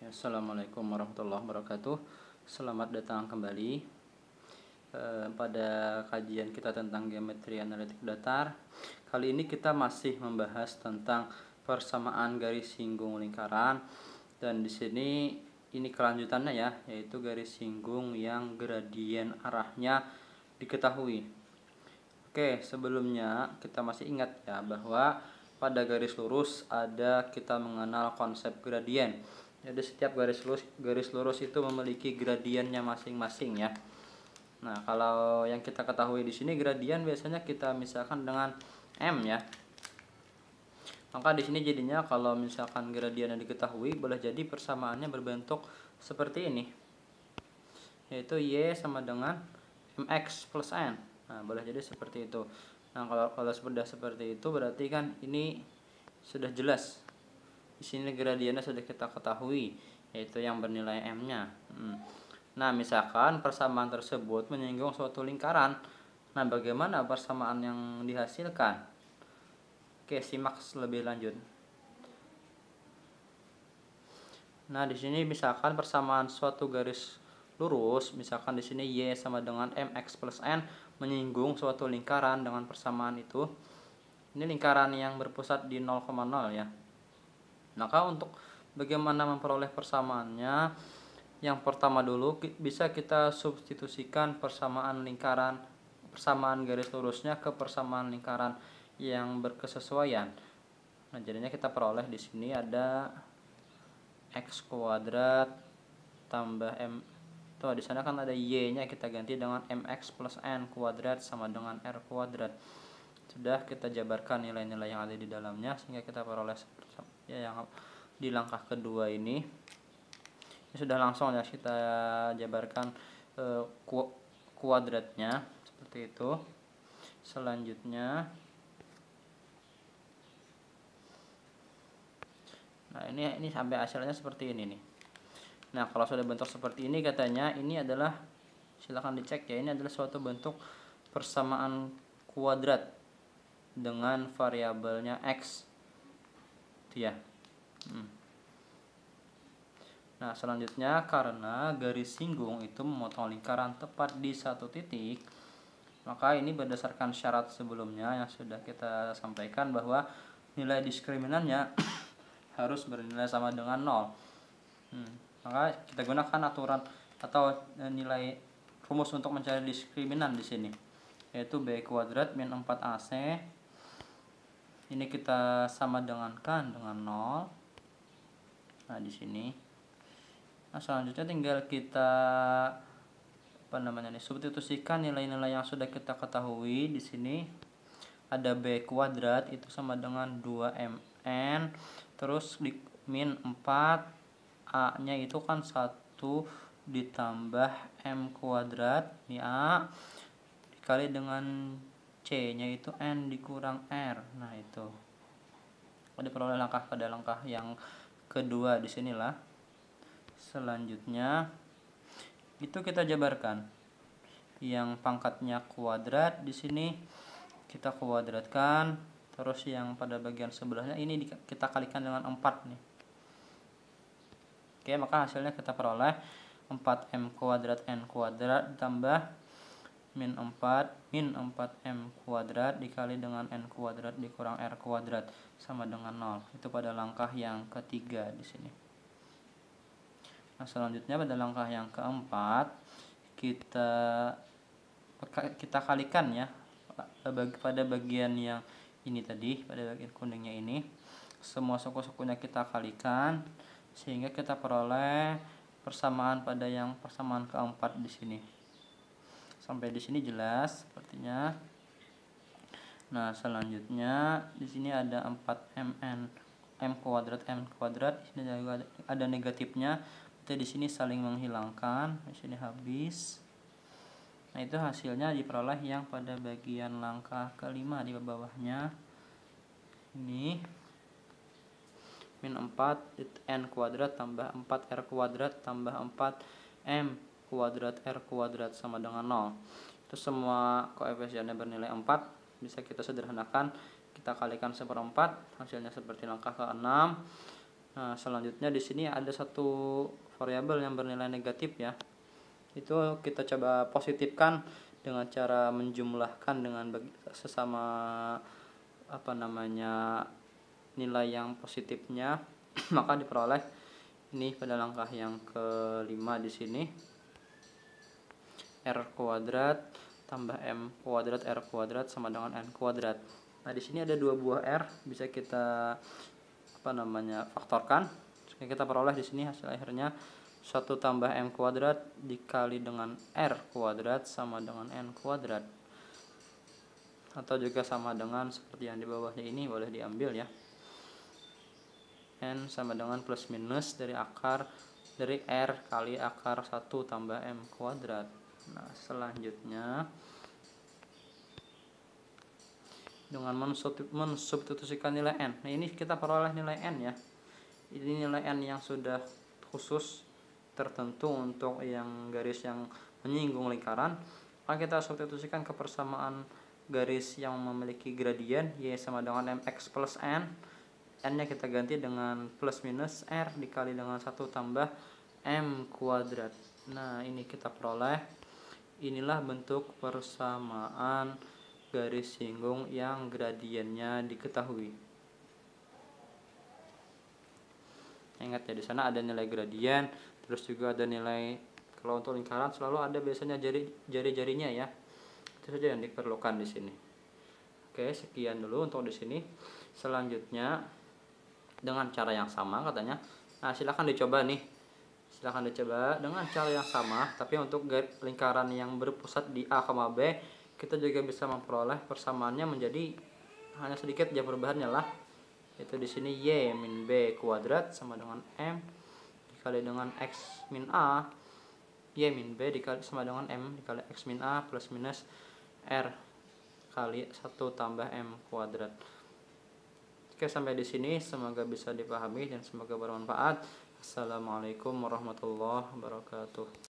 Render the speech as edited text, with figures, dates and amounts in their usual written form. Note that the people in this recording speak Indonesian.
Assalamualaikum warahmatullahi wabarakatuh. Selamat datang kembali pada kajian kita tentang geometri analitik datar. Kali ini kita masih membahas tentang persamaan garis singgung lingkaran, dan di sini ini kelanjutannya ya, yaitu garis singgung yang gradien arahnya diketahui. Oke, sebelumnya kita masih ingat ya bahwa pada garis lurus kita mengenal konsep gradien. Jadi setiap garis lurus itu memiliki gradiennya masing-masing ya. Nah, kalau yang kita ketahui di sini gradien biasanya kita misalkan dengan M ya. Maka di sini jadinya kalau misalkan gradiennya diketahui, boleh jadi persamaannya berbentuk seperti ini. Yaitu Y sama dengan MX plus N. Nah, boleh jadi seperti itu. Nah, kalau sudah seperti itu berarti kan ini sudah jelas. Di sini gradiennya sudah kita ketahui, yaitu yang bernilai M-nya. Nah, misalkan persamaan tersebut menyinggung suatu lingkaran. Nah, bagaimana persamaan yang dihasilkan? Oke, simak lebih lanjut. Nah, di sini misalkan persamaan suatu garis lurus, misalkan di sini Y sama dengan MX plus N menyinggung suatu lingkaran dengan persamaan itu. Ini lingkaran yang berpusat di 0,0 ya. Maka untuk bagaimana memperoleh persamaannya, yang pertama dulu bisa kita substitusikan persamaan garis lurusnya ke persamaan lingkaran yang berkesesuaian. Nah, jadinya kita peroleh di sini ada x kuadrat tambah m. Tuh, di sana kan ada y-nya, kita ganti dengan mx plus n kuadrat sama dengan r kuadrat. Sudah kita jabarkan nilai-nilai yang ada di dalamnya sehingga kita peroleh ya yang di langkah kedua ini. Ini sudah langsung ya kita jabarkan kuadratnya seperti itu. Selanjutnya, nah ini sampai hasilnya seperti ini nih. Nah, kalau sudah bentuk seperti ini katanya ini adalah, silahkan dicek ya, ini adalah suatu bentuk persamaan kuadrat dengan variabelnya x. Itu ya. Nah, selanjutnya karena garis singgung itu memotong lingkaran tepat di satu titik, maka ini berdasarkan syarat sebelumnya yang sudah kita sampaikan bahwa nilai diskriminannya harus bernilai sama dengan 0. Maka kita gunakan aturan atau nilai rumus untuk mencari diskriminan di sini, yaitu b kuadrat min 4ac. Ini kita sama dengankan dengan 0. Nah, di sini. Nah, selanjutnya tinggal kita substitusikan nilai-nilai yang sudah kita ketahui. Di sini ada b kuadrat itu sama dengan 2mn, terus di min 4, a-nya itu kan 1 ditambah m kuadrat, ini a, dikali dengan c-nya itu n dikurang r. Nah, itu. Ada peroleh pada langkah yang kedua di sinilah. Selanjutnya itu kita jabarkan. Yang pangkatnya kuadrat di sini kita kuadratkan, terus yang pada bagian sebelahnya ini kita kalikan dengan 4 nih. Oke, maka hasilnya kita peroleh 4m kuadrat n kuadrat ditambah min 4m kuadrat dikali dengan n kuadrat dikurang r kuadrat sama dengan 0. Itu pada langkah yang ketiga di sini. Nah, selanjutnya pada langkah yang keempat kita kalikan ya pada bagian yang ini tadi, pada bagian kuningnya ini, semua suku-sukunya kita kalikan sehingga kita peroleh persamaan pada yang persamaan keempat di sini. Sampai di sini jelas sepertinya. Nah, selanjutnya di sini ada 4mn m kuadrat n kuadrat. Di sini juga ada negatifnya. Kita di sini saling menghilangkan. Di sini habis. Nah, itu hasilnya diperoleh yang pada bagian langkah kelima di bawahnya. Ini min 4 n kuadrat tambah 4r kuadrat tambah 4m kuadrat r kuadrat sama dengan 0. Itu semua koefisiennya bernilai 4. Bisa kita sederhanakan, kita kalikan 1/4, hasilnya seperti langkah ke-6. Nah, selanjutnya di sini ada satu variabel yang bernilai negatif ya. Itu kita coba positifkan dengan cara menjumlahkan dengan sesama nilai yang positifnya. Maka diperoleh ini pada langkah yang kelima di sini, r kuadrat tambah m kuadrat r kuadrat sama dengan n kuadrat. Nah, di sini ada dua buah r, bisa kita faktorkan. Kita peroleh di sini hasil akhirnya 1 tambah m kuadrat dikali dengan r kuadrat sama dengan n kuadrat. Atau juga sama dengan seperti yang di bawahnya ini, boleh diambil ya. N sama dengan plus minus dari r kali akar 1 tambah m kuadrat. Nah, selanjutnya dengan mensubstitusikan nilai n. Nah, ini kita peroleh nilai n ya. Ini nilai n yang sudah khusus tertentu untuk yang garis yang menyinggung lingkaran. Maka kita substitusikan ke persamaan garis yang memiliki gradien y sama dengan mx plus n. N-nya kita ganti dengan plus minus r dikali dengan 1 tambah m kuadrat. Nah, ini kita peroleh. Inilah bentuk persamaan garis singgung yang gradiennya diketahui. Ingat ya, di sana ada nilai gradien, terus juga ada nilai, kalau untuk lingkaran selalu ada biasanya jari-jarinya ya. Itu saja yang diperlukan di sini. Oke, sekian dulu untuk di sini. Selanjutnya dengan cara yang sama katanya. Nah, silahkan dicoba nih. Silahkan dicoba dengan cara yang sama, tapi untuk lingkaran yang berpusat di A, B, kita juga bisa memperoleh persamaannya menjadi hanya sedikit aja perubahannya lah. Itu di sini y min b kuadrat sama dengan m dikali dengan x min a, y min b dikali sama dengan m dikali x min a plus minus r kali 1 tambah m kuadrat. Oke, sampai di sini semoga bisa dipahami dan semoga bermanfaat. Assalamualaikum warahmatullahi wabarakatuh.